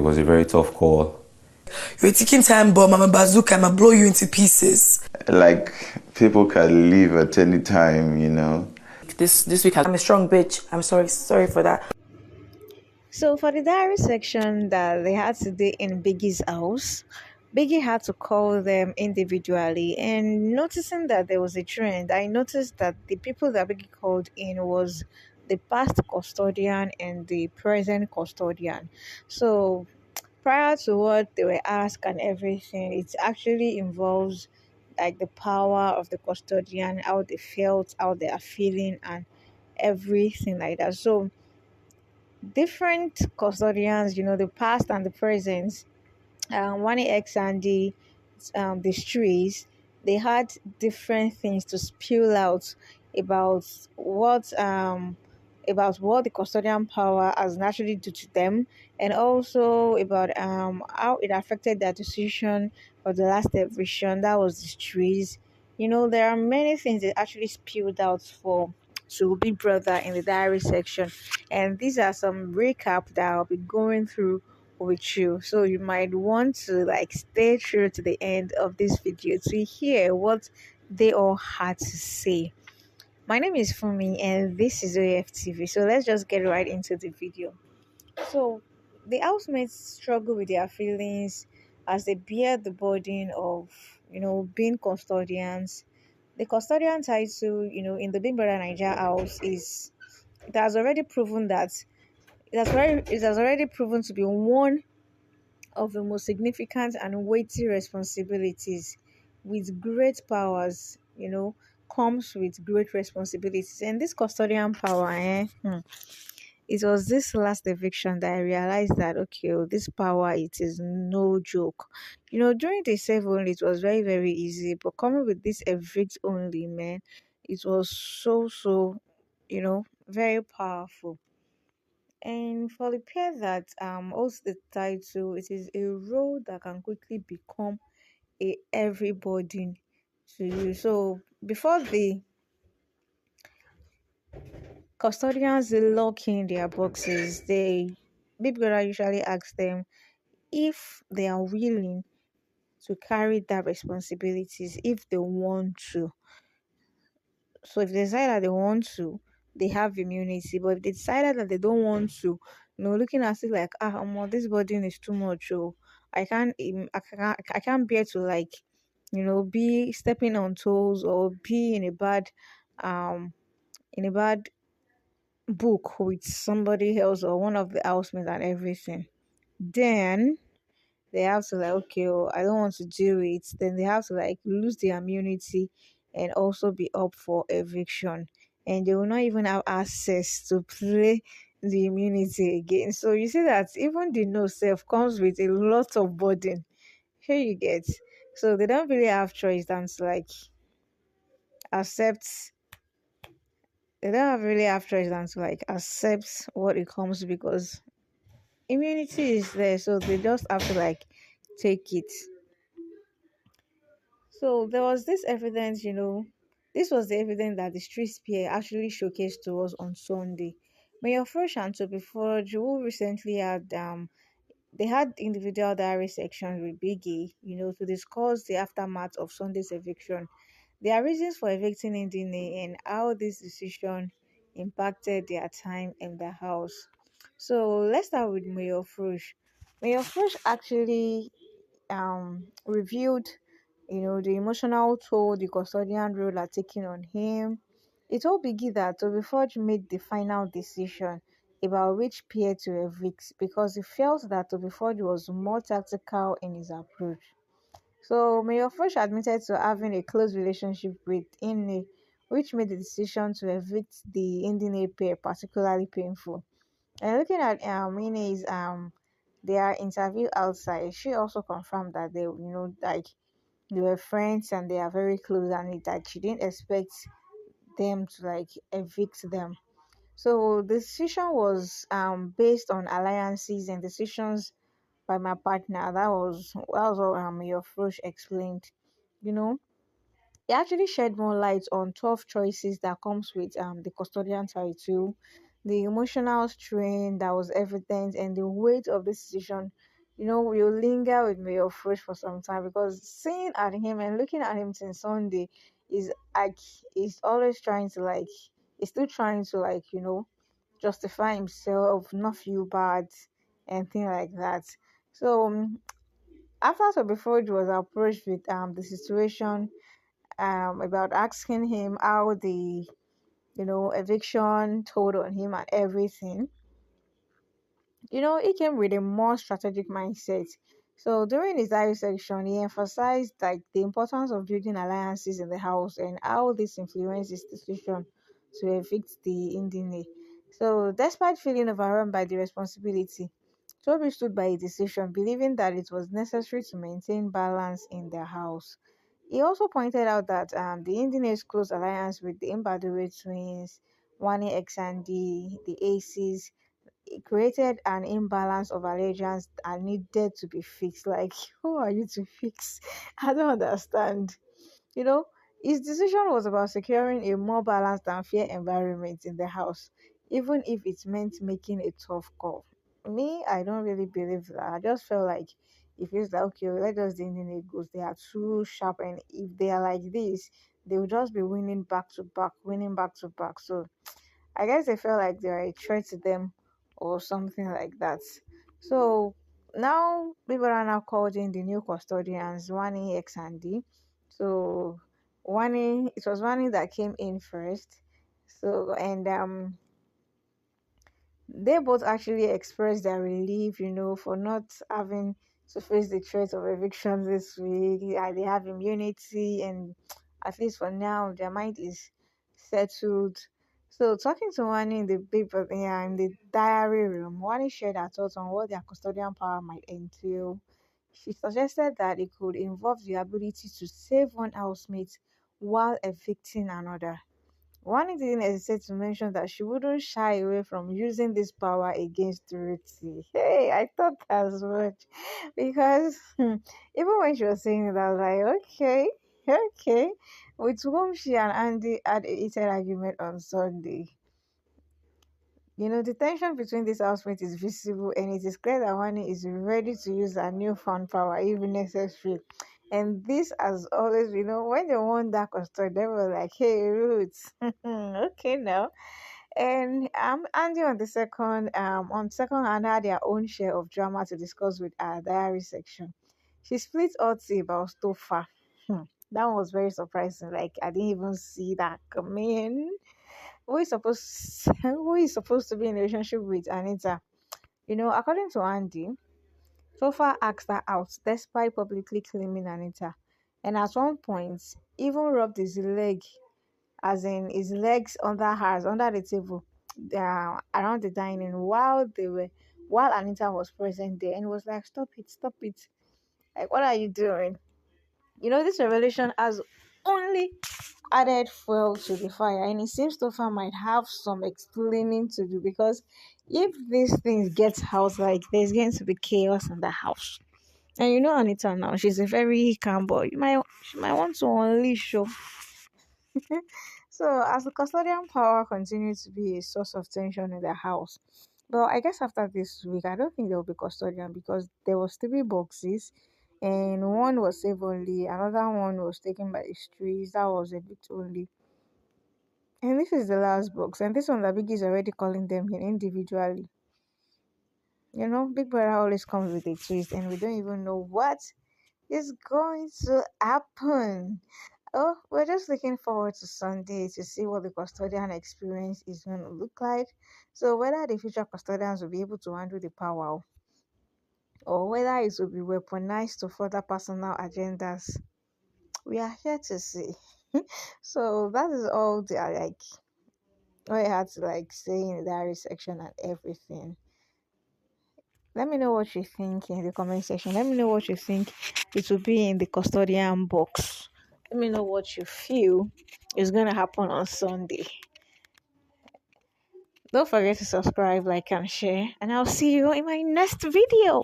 was a very tough call. You're a ticking time bomb. I'm a bazooka. I'm gonna blow you into pieces. Like, people can leave at any time, you know. This week I'm a strong bitch. I'm sorry for that. So for the diary section that they had today in Biggie's house, Biggie had to call them individually, and noticing that there was a trend, I noticed that the people that Biggie called in was the past custodian and the present custodian. So prior to what they were asked and everything, it actually involves like the power of the custodian, how they felt, how they are feeling, and everything like that. So different custodians, the past and the present, one X and the streets, they had different things to spill out about what the custodian power has naturally do to them, and also about how it affected their decision for the last eviction. That was the streets. There are many things that actually spilled out for to Big Brother in the diary section, and these are some recap that I'll be going through with you. So you might want to stay through to the end of this video to hear what they all had to say. My name is Fumi and this is OAFTV. So let's just get right into the video. So the housemates struggle with their feelings as they bear the burden of being custodians. The custodian title, in the BBNAIJA house is it has already proven that it has already proven to be one of the most significant and weighty responsibilities. With great powers, comes with great responsibilities. And this custodian power, it was this last eviction that I realized that okay, this power, it is no joke. During the save only, it was very, very easy, but coming with this evict only, man, it was so, very powerful. And for the pair that holds the title, it is a role that can quickly become a everybody to you. So before the custodians lock in their boxes, Big Brother usually asks them if they are willing to carry that responsibilities, if they want to. So if they decide that they want to, they have immunity. But if they decided that they don't want to, looking at it like this burden is too much. Oh, I can't bear to be stepping on toes or be um in a bad book with somebody else or one of the housemates and everything. Then they have to okay, I don't want to do it. Then they have to lose their immunity and also be up for eviction, and they will not even have access to play the immunity again. So you see that even the no self comes with a lot of burden. Here you get. So they don't really have choice than to accept. They don't have really have choice than to accept what it comes, because immunity is there. So they just have to take it. So there was this evidence, this was the evidence that the street spear actually showcased to us on Sunday. Mayor Fresh and Toby Forge, who recently had they had individual diary sections with Biggie, to discuss the aftermath of Sunday's eviction, their reasons for evicting Indine, and how this decision impacted their time in the house. So let's start with Mayor Fresh. Mayor Fresh actually reviewed the emotional toll the custodian role had taken on him. It told Biggie that Toby Forge made the final decision about which peer to evict because he felt that Toby Forge was more tactical in his approach. So Mayor Forge admitted to having a close relationship with Ine, which made the decision to evict the Indine pair particularly painful. And looking at Ine's their interview outside, she also confirmed that they were friends and they are very close, and she didn't expect them to evict them. So the decision was based on alliances and decisions by my partner. That was what your Frosh explained. You know, it actually shed more light on tough choices that comes with the custodian title, the emotional strain that was evident, and the weight of this decision will linger with Mayor Fresh for some time, because seeing at him and looking at him since Sunday is like he's always trying to like he's still trying to like justify himself, not feel bad and things like that. So after Sobifoj was approached with the situation about asking him how the eviction told on him and everything, he came with a more strategic mindset. So during his diary section, he emphasized like the importance of building alliances in the house and how this influences decision to evict the Indine. So despite feeling overwhelmed by the responsibility, Toby stood by his decision, believing that it was necessary to maintain balance in their house. He also pointed out that the Indine's close alliance with the Mbadure twins, Wani X and the Aces, it created an imbalance of allegiance and needed to be fixed. Like, who are you to fix? I don't understand. You know, his decision was about securing a more balanced and fair environment in the house, even if it meant making a tough call. Me, I don't really believe that. I just felt like if it's like, okay, let us the Indian Eagles, they are too sharp, and if they are like this, they will just be winning back to back, winning back to back. So I guess they felt like they were a threat to them or something like that. So now people are now called in the new custodians, Wani X and D. So it was Wani that came in first. So and they both actually expressed their relief, for not having to face the threat of eviction this week. Yeah, they have immunity, and at least for now, their mind is settled. So, talking to Wani in the in the diary room, Wani shared her thoughts on what their custodian power might entail. She suggested that it could involve the ability to save one housemate while evicting another. One didn't hesitate to mention that she wouldn't shy away from using this power against Ruthie. Hey, I thought as much because even when she was saying it, I was like, okay, okay. With whom she and Andy had a heated argument on Sunday. The tension between these housemates is visible, and it is clear that Wani is ready to use her newfound power if necessary. And this has always, when they won that custody, they were like, hey, Roots, okay, now. And Andy on second hand had their own share of drama to discuss with our diary section. She split out about Stofa. That was very surprising. Like, I didn't even see that coming. Who is supposed to be in a relationship with Anita? According to Andy, Sofa asked her out despite publicly claiming Anita, and at one point even rubbed his leg, as in his legs under hers, under the table, around the dining while Anita was present there, and was like, "Stop it, stop it! Like, what are you doing?" This revelation has only added fuel to the fire, and it seems Topher might have some explaining to do, because if these things get out, like, there's going to be chaos in the house. And Anita now, she's a very calm boy. She might want to unleash you. So as the custodian power continues to be a source of tension in the house, well, I guess after this week, I don't think there will be custodian, because there was 3 boxes, and one was save only, another one was taken by the streets, that was a bit only. And this is the last box, and this one the Biggie is already calling them in individually. Big Brother always comes with a twist, and we don't even know what is going to happen. Oh, we're just looking forward to Sunday to see what the custodian experience is going to look like. So whether the future custodians will be able to handle the power, or whether it will be weaponized to further personal agendas, we are here to see. So that is all the what I had to say in the diary section and everything. Let me know what you think in the comment section. Let me know what you think it will be in the custodian box. Let me know what you feel is going to happen on Sunday. Don't forget to subscribe, like, and share. And I'll see you in my next video.